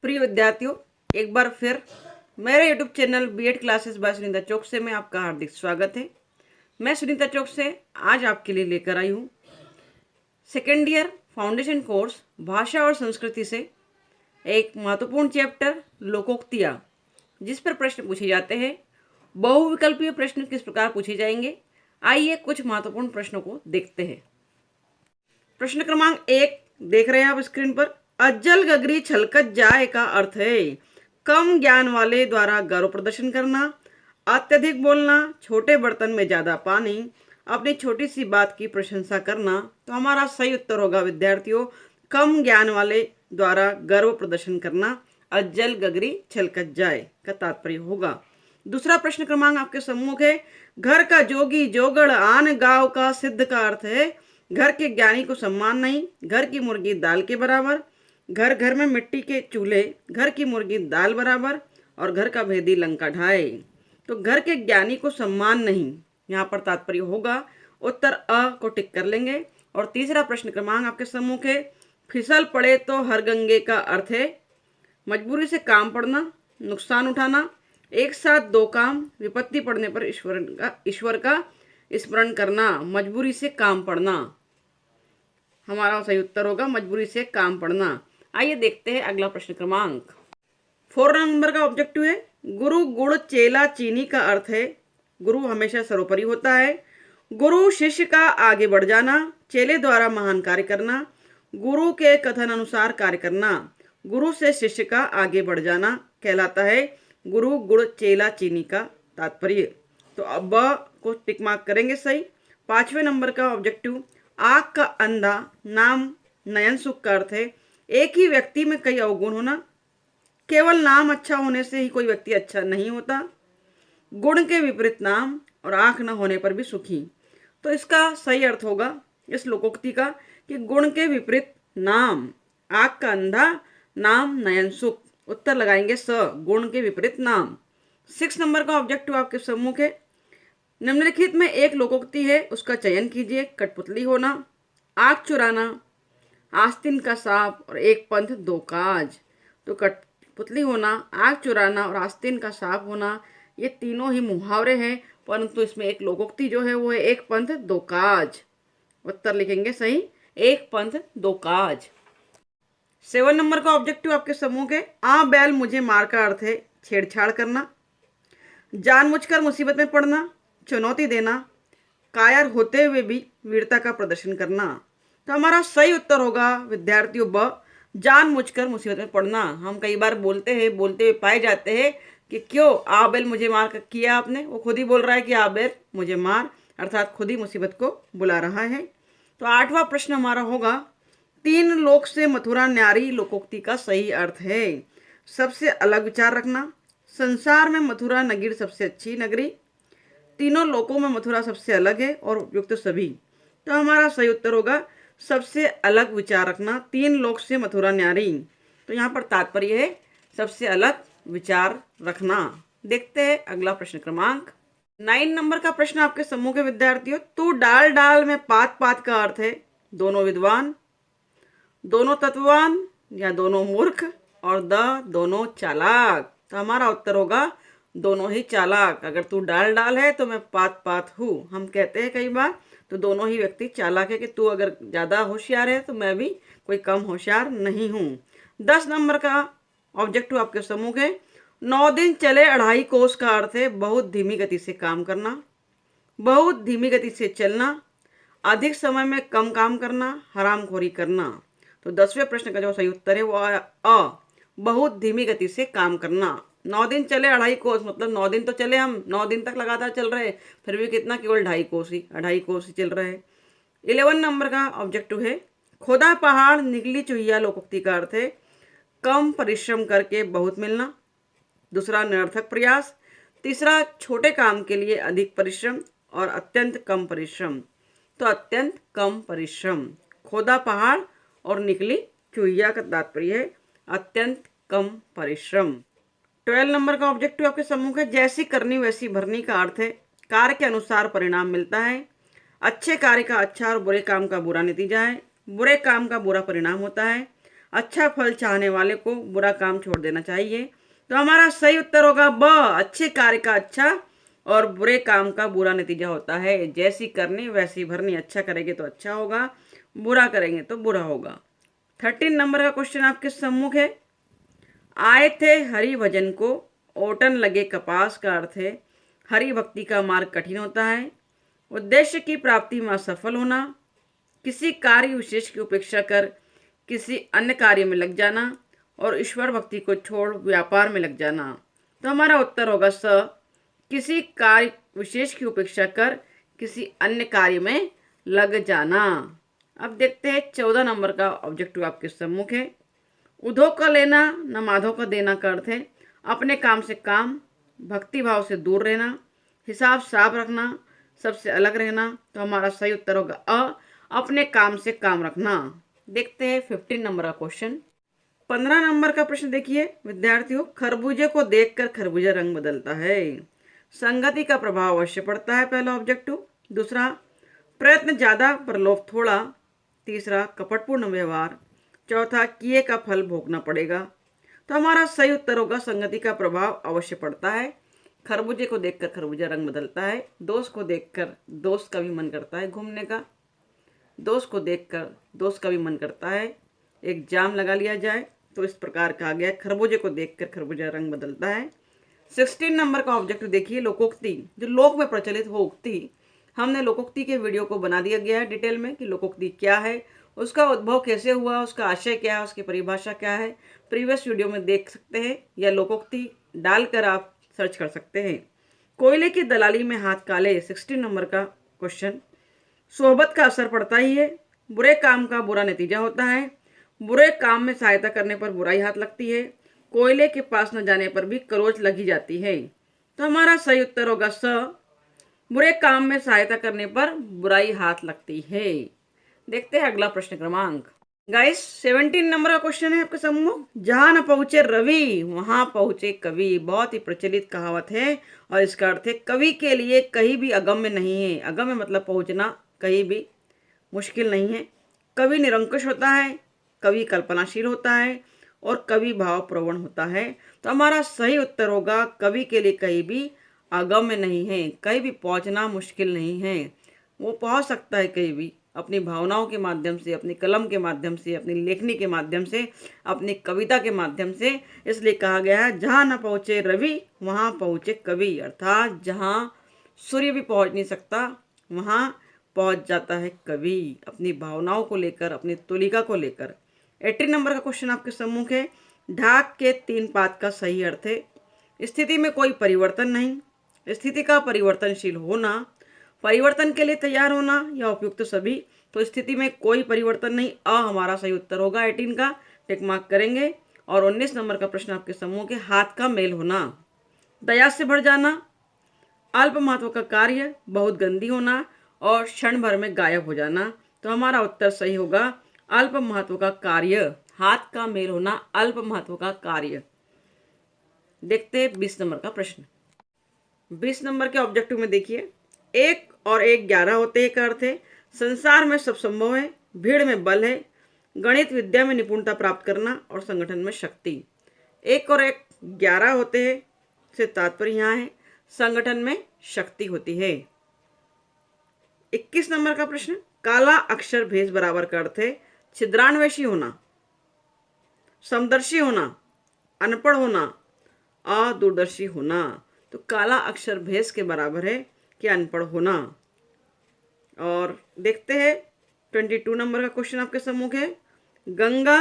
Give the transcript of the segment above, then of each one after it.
प्रिय विद्यार्थियों, एक बार फिर मेरे YouTube channel B Ed classes by Sunita Chouk से मैं आपका हार्दिक स्वागत है। मैं सुनीता चौक से आज आपके लिए लेकर आई हूँ सेकेंड ईयर फाउंडेशन कोर्स भाषा और संस्कृति से एक महत्वपूर्ण चैप्टर लोकोक्तियाँ, जिस पर प्रश्न पूछे जाते हैं। बहुविकल्पीय प्रश्न किस प्रकार पूछे जाएंगे, आइए कुछ महत्वपूर्ण प्रश्नों को देखते हैं। प्रश्न क्रमांक 1 देख रहे हैं आप स्क्रीन पर। अज्जल गगरी छलकत जाए का अर्थ है कम ज्ञान वाले द्वारा गर्व प्रदर्शन करना, अत्यधिक बोलना, छोटे बर्तन में ज्यादा पानी, अपनी छोटी सी बात की प्रशंसा करना। तो हमारा सही उत्तर होगा विद्यार्थियों, कम ज्ञान वाले द्वारा गर्व प्रदर्शन करना। अज्जल गगरी छलकत जाए का तात्पर्य होगा। दूसरा प्रश्न क्रमांक आपके सम्मुख है। घर का जोगी जोगड़ आन गांव का सिद्ध का अर्थ है घर के ज्ञानी को सम्मान नहीं, घर की मुर्गी दाल के बराबर, घर घर में मिट्टी के चूल्हे, घर की मुर्गी दाल बराबर, और घर का भेदी लंका ढाए। तो घर के ज्ञानी को सम्मान नहीं, यहाँ पर तात्पर्य होगा। उत्तर अ को टिक कर लेंगे। और तीसरा प्रश्न क्रमांक आपके सम्मुख है। फिसल पड़े तो हर गंगे का अर्थ है मजबूरी से काम पड़ना, नुकसान उठाना, एक साथ दो काम, विपत्ति पड़ने पर ईश्वर का स्मरण करना। मजबूरी से काम पड़ना हमारा सही उत्तर होगा, मजबूरी से काम पड़ना। आइए देखते हैं अगला प्रश्न क्रमांक 4 नंबर का ऑब्जेक्टिव है। गुरु गुड़ चेला चीनी का अर्थ है गुरु हमेशा सर्वोपरि होता है, गुरु शिष्य का आगे बढ़ जाना, चेले द्वारा महान कार्य करना, गुरु के कथन अनुसार कार्य करना। गुरु से शिष्य का आगे बढ़ जाना कहलाता है गुरु गुड़ चेला चीनी का तात्पर्य। तो अब को टिक मार्क करेंगे सही। 5वें नंबर का ऑब्जेक्टिव। आँख का अंधा नाम नयन सुख का अर्थ है एक ही व्यक्ति में कई अवगुण होना, केवल नाम अच्छा होने से ही कोई व्यक्ति अच्छा नहीं होता, गुण के विपरीत नाम, और आँख न होने पर भी सुखी। तो इसका सही अर्थ होगा इस लोकोक्ति का कि गुण के विपरीत नाम, आँख का अंधा नाम नयन सुख। उत्तर लगाएंगे स, गुण के विपरीत नाम। 6 नंबर का ऑब्जेक्टिव आपके सम्मुख है। निम्नलिखित में एक लोकोक्ति है, उसका चयन कीजिए। कठपुतली होना, आँख चुराना, आस्तीन का सांप, और एक पंथ दो काज। तो कठपुतली होना, आँख चुराना और आस्तीन का सांप होना ये तीनों ही मुहावरे हैं, परंतु इसमें एक लोकोक्ति जो है वो है एक पंथ दो काज। उत्तर लिखेंगे सही, एक पंथ दो काज। 7 नंबर का ऑब्जेक्टिव आपके समूह के। आ बैल मुझे मार का अर्थ है छेड़छाड़ करना, जानबूझकर मुसीबत में पड़ना, चुनौती देना, कायर होते हुए भी वीरता का प्रदर्शन करना। तो हमारा सही उत्तर होगा विद्यार्थियों ब, जानबूझकर मुसीबत में पड़ना। हम कई बार बोलते हुए पाए जाते हैं कि क्यों आबेल मुझे मार किया आपने, वो खुद ही बोल रहा है कि आबेल मुझे मार, अर्थात खुद ही मुसीबत को बुला रहा है। तो 8वां प्रश्न हमारा होगा। 3 लोक से मथुरा न्यारी लोकोक्ति का सही अर्थ है सबसे अलग विचार रखना, संसार में मथुरा नगरी सबसे अच्छी नगरी, तीनों लोकों में मथुरा सबसे अलग है और उपयुक्त सभी। तो हमारा सही उत्तर होगा सबसे अलग विचार रखना, 3 लोक से मथुरा न्यारी। तो यहाँ पर तात्पर्य है सबसे अलग विचार रखना। देखते हैं अगला प्रश्न क्रमांक 9 नंबर का प्रश्न आपके समूह के विद्यार्थियों। तू डाल डाल में पात पात का अर्थ है दोनों विद्वान, दोनों तत्ववान, या दोनों मूर्ख, और दोनों चालाक। तो हमारा उत्तर होगा दोनों ही चालाक। अगर तू डाल डाल है तो मैं पात पात हूँ, हम कहते हैं कई बार। तो दोनों ही व्यक्ति चालाक है कि तू अगर ज़्यादा होशियार है तो मैं भी कोई कम होशियार नहीं हूँ। 10 नंबर का ऑब्जेक्टिव आपके समूह है। 9 दिन चले 2.5 कोस का अर्थ है बहुत धीमी गति से काम करना, बहुत धीमी गति से चलना, अधिक समय में कम काम करना, हरामखोरी करना। तो 10वें प्रश्न का जो सही उत्तर है वो अ, बहुत धीमी गति से काम करना। 9 दिन चले 2.5 कोस, मतलब 9 दिन तो चले, हम 9 दिन तक लगातार चल रहे, फिर भी कितना, केवल 2.5 कोस ही चल रहे हैं। 11 नंबर का ऑब्जेक्टिव है। खोदा पहाड़ निकली चुहिया लोकोक्ति का अर्थ है कम परिश्रम करके बहुत मिलना, दूसरा निरर्थक प्रयास, तीसरा छोटे काम के लिए अधिक परिश्रम, और अत्यंत कम परिश्रम। तो अत्यंत कम परिश्रम। खोदा पहाड़ और निकली चुहिया का तात्पर्य है अत्यंत कम परिश्रम। 12 नंबर का ऑब्जेक्टिव आपके समूह है। जैसी करनी वैसी भरनी का अर्थ है कार्य के अनुसार परिणाम मिलता है, अच्छे कार्य का अच्छा और बुरे काम का बुरा नतीजा है, बुरे काम का बुरा परिणाम होता है, अच्छा फल चाहने वाले को बुरा काम छोड़ देना चाहिए। तो हमारा सही उत्तर होगा ब, अच्छे कार्य का अच्छा और बुरे काम का बुरा नतीजा होता है। जैसी करनी वैसी भरनी, अच्छा करेंगे तो अच्छा होगा, बुरा करेंगे तो बुरा होगा। 13 नंबर का क्वेश्चन आपके सम्मुख है। आए थे हरि भजन को, ओटन लगे कपास का अर्थ है हरि भक्ति का मार्ग कठिन होता है, उद्देश्य की प्राप्ति में असफल होना, किसी कार्य विशेष की उपेक्षा कर किसी अन्य कार्य में लग जाना और ईश्वर भक्ति को छोड़ व्यापार में लग जाना। तो हमारा उत्तर होगा स, किसी कार्य विशेष की उपेक्षा कर किसी अन्य कार्य में लग जाना। अब देखते हैं 14 नंबर का ऑब्जेक्टिव आपके सम्मुख है। उधो का लेना न माधो का देना का अर्थ है अपने काम से काम, भक्ति भाव से दूर रहना, हिसाब साफ रखना, सबसे अलग रहना। तो हमारा सही उत्तर होगा अ, अपने काम से काम रखना। देखते हैं 15 नंबर का क्वेश्चन। 15 नंबर का प्रश्न देखिए विद्यार्थियों, खरबूजे को देखकर खरबूजा रंग बदलता है। संगति का प्रभाव अवश्य पड़ता है, पहला ऑब्जेक्टिव। दूसरा, प्रयत्न ज्यादा पर लोभ थोड़ा। तीसरा, कपटपूर्ण व्यवहार। चौथा, किए का फल भोगना पड़ेगा। तो हमारा सही उत्तर होगा संगति का प्रभाव अवश्य पड़ता है। खरबूजे को देखकर खरबूजा रंग बदलता है। दोस्त को देखकर दोस्त का भी मन करता है घूमने का। दोस्त को देखकर दोस्त का भी मन करता है एक जाम लगा लिया जाए। तो इस प्रकार कहा गया खरबूजे को देखकर खरबूजा रंग बदलता है। 16 नंबर का ऑब्जेक्टिव देखिए, लोकोक्ति, जो लोक में प्रचलित हो उक्ति। हमने लोकोक्ति के वीडियो को बना दिया गया है डिटेल में कि लोकोक्ति क्या है, उसका उद्भव कैसे हुआ, उसका आशय क्या है, उसकी परिभाषा क्या है, प्रीवियस वीडियो में देख सकते हैं या लोकोक्ति डालकर आप सर्च कर सकते हैं। कोयले की दलाली में हाथ काले, 16 नंबर का क्वेश्चन। सोहबत का असर पड़ता ही है, बुरे काम का बुरा नतीजा होता है, बुरे काम में सहायता करने पर बुराई हाथ लगती है, कोयले के पास न जाने पर भी करोच लगी जाती है। तो हमारा सही उत्तर होगा स, बुरे काम में सहायता करने पर बुराई हाथ लगती है। देखते हैं अगला प्रश्न क्रमांक। गाइस 17 नंबर का क्वेश्चन है आपके सम्मुख। जहां न पहुंचे रवि वहां पहुंचे कवि, बहुत ही प्रचलित कहावत है और इसका अर्थ है कवि के लिए कहीं भी अगम्य नहीं है। अगम्य मतलब पहुंचना कहीं भी मुश्किल नहीं है। कवि निरंकुश होता है, कवि कल्पनाशील होता है और कवि भाव प्रवण होता है। तो हमारा सही उत्तर होगा कवि के लिए कहीं भी अगम्य नहीं है, कहीं भी पहुंचना मुश्किल नहीं है। वो पहुंच सकता है कहीं भी अपनी भावनाओं के माध्यम से, अपनी कलम के माध्यम से, अपनी लेखनी के माध्यम से, अपनी कविता के माध्यम से। इसलिए कहा गया है जहाँ न पहुँचे रवि वहाँ पहुँचे कवि, अर्थात जहाँ सूर्य भी पहुँच नहीं सकता वहाँ पहुँच जाता है कवि, अपनी भावनाओं को लेकर, अपनी तुलिका को लेकर। 18 नंबर का क्वेश्चन आपके सम्मुख है। ढाक के 3 पात का सही अर्थ है स्थिति में कोई परिवर्तन नहीं, स्थिति का परिवर्तनशील होना, परिवर्तन के लिए तैयार होना या उपयुक्त सभी। तो स्थिति में कोई परिवर्तन नहीं, अ हमारा सही उत्तर होगा 18 का, टिक मार्क करेंगे। और 19 नंबर का प्रश्न आपके समूह के, हाथ का मेल होना, दया से भर जाना, अल्प महत्व का कार्य, बहुत गंदी होना और क्षण भर में गायब हो जाना। तो हमारा उत्तर सही होगा अल्प महत्व का कार्य, हाथ का मेल होना, अल्प महत्व का कार्य। देखते 20 नंबर का प्रश्न। 20 नंबर के ऑब्जेक्टिव में देखिए, 1 और 1 11 होते हैं का अर्थ है संसार में सब संभव है, भीड़ में बल है, गणित विद्या में निपुणता प्राप्त करना और संगठन में शक्ति। 1 और 1 11 होते हैं से तात्पर्य यहाँ है संगठन में शक्ति होती है। 21 नंबर का प्रश्न, काला अक्षर भेष बराबर का अर्थ है छिद्रान्वेषी होना, समदर्शी होना, अनपढ़ होना, अदूरदर्शी होना। तो काला अक्षर भेष के बराबर है कि अनपढ़ होना। और देखते हैं 22 नंबर का क्वेश्चन आपके सम्मुख है। गंगा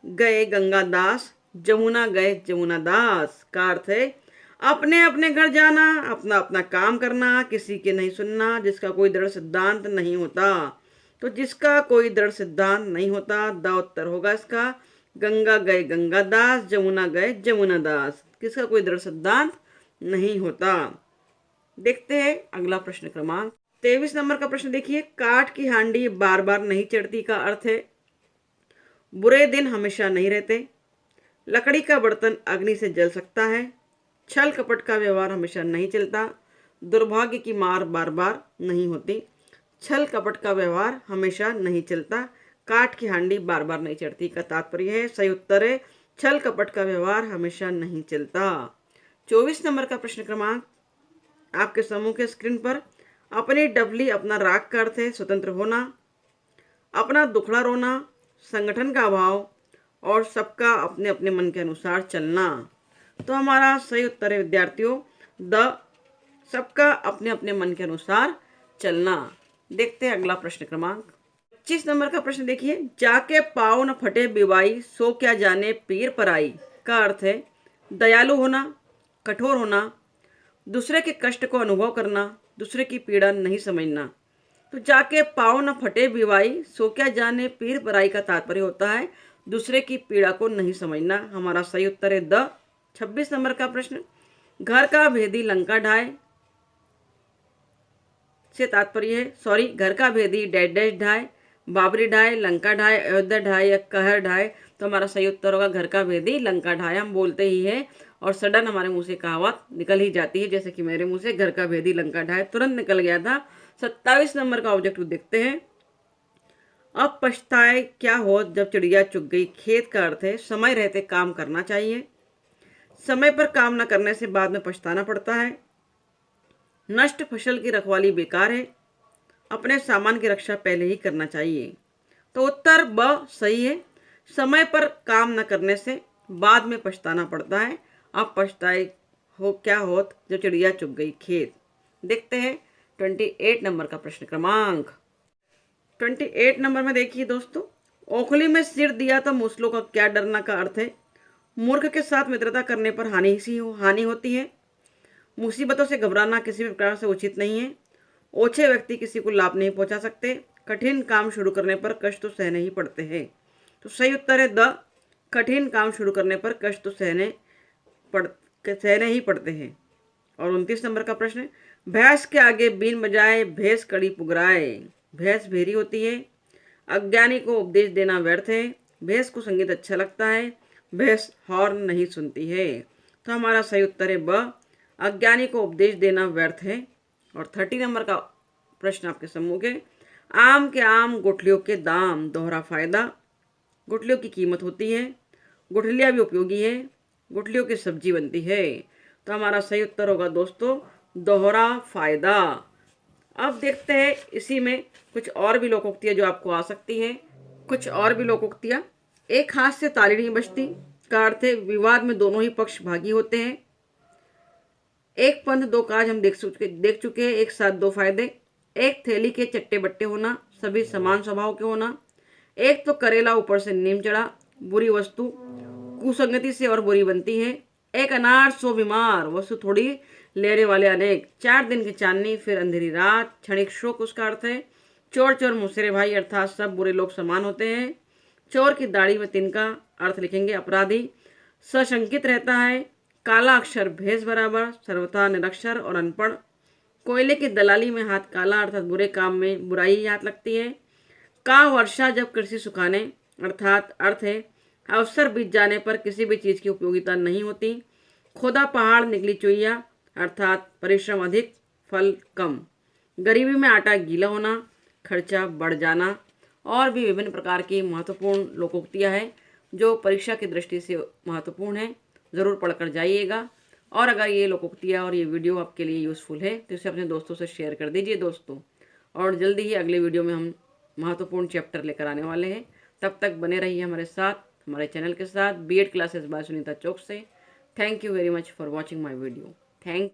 गए गंगादास, जमुना गए जमुना दास का अर्थ है अपने अपने घर जाना, अपना अपना काम करना, किसी के नहीं सुनना, जिसका कोई दृढ़ सिद्धांत नहीं होता। तो जिसका कोई दृढ़ सिद्धांत नहीं होता, द उत्तर होगा इसका। गंगा गए गंगादास, जमुना गए जमुना दास, किसका कोई दृढ़ सिद्धांत नहीं होता। देखते हैं अगला प्रश्न क्रमांक 23 नंबर का प्रश्न देखिए, काठ की हांडी बार बार नहीं चढ़ती का अर्थ है बुरे दिन हमेशा नहीं रहते, लकड़ी का बर्तन अग्नि से जल सकता है, छल कपट का व्यवहार हमेशा नहीं चलता, दुर्भाग्य की मार बार बार नहीं होती। छल कपट का व्यवहार हमेशा नहीं चलता, काठ की हांडी बार बार नहीं चढ़ती का तात्पर्य है सही उत्तर है छल कपट का व्यवहार हमेशा नहीं चलता। 24 नंबर का प्रश्न क्रमांक आपके समूह के स्क्रीन पर। अपनी डबली अपना राग का अर्थ है स्वतंत्र होना, अपना दुखड़ा रोना, संगठन का अभाव और सबका अपने अपने मन के अनुसार चलना। तो हमारा सही उत्तर है विद्यार्थियों द सबका अपने अपने मन के अनुसार चलना। देखते हैं अगला प्रश्न क्रमांक 25 नंबर का प्रश्न देखिए। जाके पाँव न फटे बिवाई सो क्या जाने पीर पराई का अर्थ है दयालु होना, कठोर होना, दूसरे के कष्ट को अनुभव करना, दूसरे की पीड़ा नहीं समझना। तो जाके पाँव न फटे बिवाई सो क्या जाने पीर पराई का तात्पर्य होता है दूसरे की पीड़ा को नहीं समझना। हमारा सही उत्तर है द। 26 नंबर का प्रश्न। घर का भेदी लंका ढाए से तात्पर्य है घर का भेदी डैश डैश ढाए, बाबरी ढाए, लंका ढाए, अयोध्या ढाए या कहर ढाए। तो हमारा सही उत्तर होगा घर का भेदी लंका ढाए। हम बोलते ही है और सडन हमारे मुंह से कहावत निकल ही जाती है, जैसे कि मेरे मुंह से घर का भेदी लंका ढाए तुरंत निकल गया था। 27 नंबर का ऑब्जेक्टिव देखते हैं। अब पछताए क्या हो जब चिड़िया चुग गई खेत का अर्थ है समय रहते काम करना चाहिए, समय पर काम न करने से बाद में पछताना पड़ता है, नष्ट फसल की रखवाली बेकार है, अपने सामान की रक्षा पहले ही करना चाहिए। तो उत्तर ब सही है, समय पर काम न करने से बाद में पछताना पड़ता है। अब पछताए हो क्या होत जब चिड़िया चुग गई खेत। देखते हैं 28 नंबर का प्रश्न क्रमांक। 28 नंबर में देखिए दोस्तों। ओखली में सिर दिया तो मूसलों का क्या डरना का अर्थ है मूर्ख के साथ मित्रता करने पर हानि होती है, मुसीबतों से घबराना किसी भी प्रकार से उचित नहीं है, ओछे व्यक्ति किसी को लाभ नहीं पहुंचा सकते, कठिन काम शुरू करने पर कष्ट तो सहने ही पड़ते हैं। तो सही उत्तर है द कठिन काम शुरू करने पर कष्ट तो सहने ही पड़ते हैं। और 29 नंबर का प्रश्न। भैंस के आगे बीन बजाए भैंस कड़ी पुगराए। भैंस भेरी होती है, अज्ञानी को उपदेश देना व्यर्थ है, भैंस को संगीत अच्छा लगता है, भैंस हॉर्न नहीं सुनती है। तो हमारा सही उत्तर है ब अज्ञानी को उपदेश देना व्यर्थ है। और 30 नंबर का प्रश्न आपके समूह के। आम के आम गुठलियों के दाम दोहरा फायदा। गुठलियों की कीमत होती है, गुठलियाँ भी उपयोगी है, गुठलियों की सब्जी बनती है। तो हमारा सही उत्तर होगा दोस्तों दोहरा फायदा। अब देखते हैं इसी में कुछ और भी लोकोक्तियाँ जो आपको आ सकती है। कुछ और भी लोकोक्तियाँ। एक हाथ से ताली नहीं बजती का अर्थ है विवाद में दोनों ही पक्ष भागी होते हैं, एक पंथ दो काज हम देख चुके हैं, एक साथ दो फायदे, एक थैली के चट्टे बट्टे होना, सभी समान स्वभाव के होना, एक तो करेला ऊपर से नीम चढ़ा, बुरी वस्तु कुसंगति से और बुरी बनती है, एक अनार सो बीमार वस्तु थोड़ी लेने वाले अनेक, 4 दिन की चांदनी फिर अंधेरी रात, क्षणिक शोक उसका अर्थ है, चोर चोर मुसरे भाई अर्थात सब बुरे लोग समान होते हैं, चोर की दाढ़ी में तिनका अर्थ लिखेंगे अपराधी, सशंकित रहता है, काला अक्षर भेष बराबर, सर्वथा निरक्षर और अनपढ़, कोयले की दलाली में हाथ काला अर्थात बुरे काम में बुराई ही हाथ लगती है, का वर्षा जब कृषि सुखाने अर्थात अर्थ है अवसर बीत जाने पर किसी भी चीज़ की उपयोगिता नहीं होती, खोदा पहाड़ निकली चुईया अर्थात परिश्रम अधिक फल कम, गरीबी में आटा गीला होना, खर्चा बढ़ जाना। और भी विभिन्न प्रकार की महत्वपूर्ण लोकोक्तियाँ हैं जो परीक्षा की दृष्टि से महत्वपूर्ण है, ज़रूर पढ़कर जाइएगा। और अगर ये लोकोक्तियाँ और ये वीडियो आपके लिए यूज़फुल है तो इसे अपने दोस्तों से शेयर कर दीजिए दोस्तों। और जल्दी ही अगले वीडियो में हम महत्वपूर्ण चैप्टर लेकर आने वाले हैं। तब तक बने रहिए हमारे साथ, हमारे चैनल के साथ, BEd classes by Sunita Chouk से। Thank you very much for watching my video. Thank